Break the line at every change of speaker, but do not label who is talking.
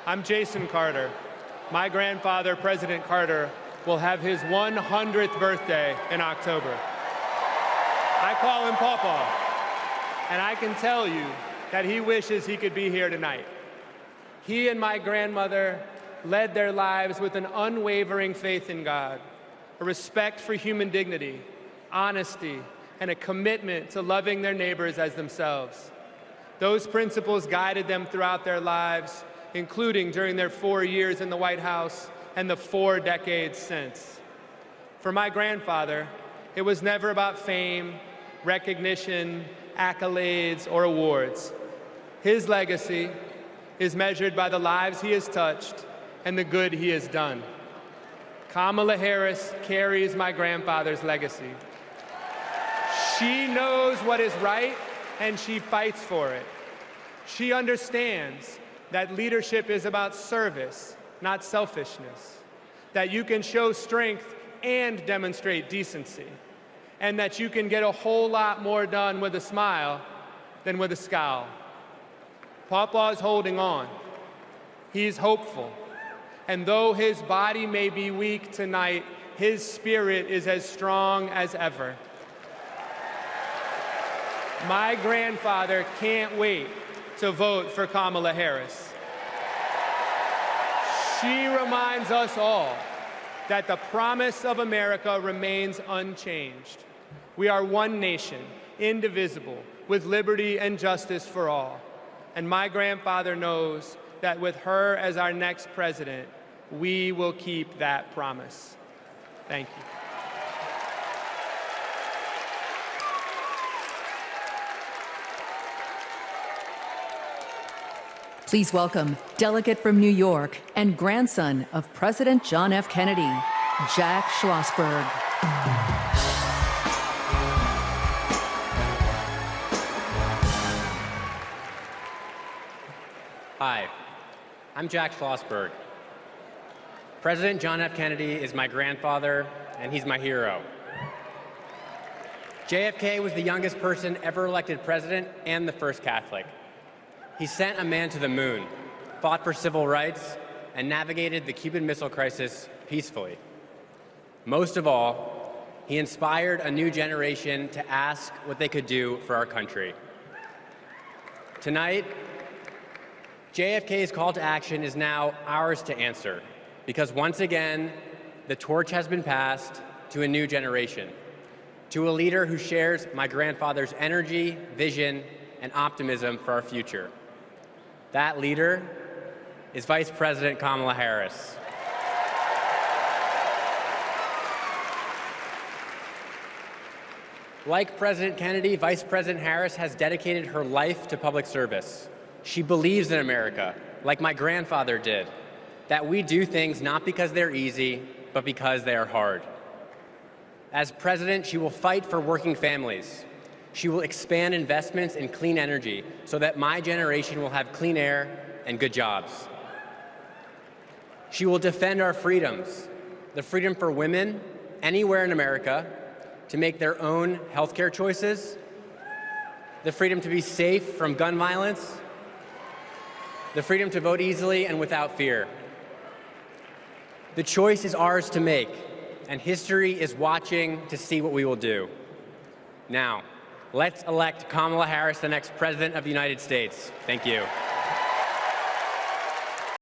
I'm Jason Carter. My grandfather, President Carter, will have his 100th birthday in October. I call him Pawpaw, and I can tell you that he wishes he could be here tonight. He and my grandmother led their lives with an unwavering faith in God, a respect for human dignity, honesty, and a commitment to loving their neighbors as themselves. Those principles guided them throughout their lives, including during their 4 years in the White House and the 4 decades since. For my grandfather, it was never about fame, recognition, accolades, or awards. His legacy is measured by the lives he has touched and the good he has done. Kamala Harris carries my grandfather's legacy. She knows what is right, and she fights for it. She understands that leadership is about service, not selfishness, that you can show strength and demonstrate decency, and that you can get a whole lot more done with a smile than with a scowl. Pawpaw's holding on. He's hopeful. And though his body may be weak tonight, his spirit is as strong as ever. My grandfather can't wait to vote for Kamala Harris. She reminds us all that the promise of America remains unchanged. We are one nation, indivisible, with liberty and justice for all. And my grandfather knows that with her as our next president, we will keep that promise. Thank you.
Please welcome delegate from New York and grandson of President John F. Kennedy, Jack Schlossberg.
Hi, I'm Jack Schlossberg. President John F. Kennedy is my grandfather, and he's my hero. JFK was the youngest person ever elected president and the first Catholic. He sent a man to the moon, fought for civil rights, and navigated the Cuban Missile Crisis peacefully. Most of all, he inspired a new generation to ask what they could do for our country. Tonight, JFK's call to action is now ours to answer, because once again, the torch has been passed to a new generation, to a leader who shares my grandfather's energy, vision, and optimism for our future. That leader is Vice President Kamala Harris. Like President Kennedy, Vice President Harris has dedicated her life to public service. She believes in America, like my grandfather did, that we do things not because they're easy, but because they are hard. As president, she will fight for working families. She will expand investments in clean energy so that my generation will have clean air and good jobs. She will defend our freedoms, the freedom for women anywhere in America to make their own healthcare choices, the freedom to be safe from gun violence, the freedom to vote easily and without fear. The choice is ours to make, and history is watching to see what we will do. Now, let's elect Kamala Harris the next President of the United States. Thank you.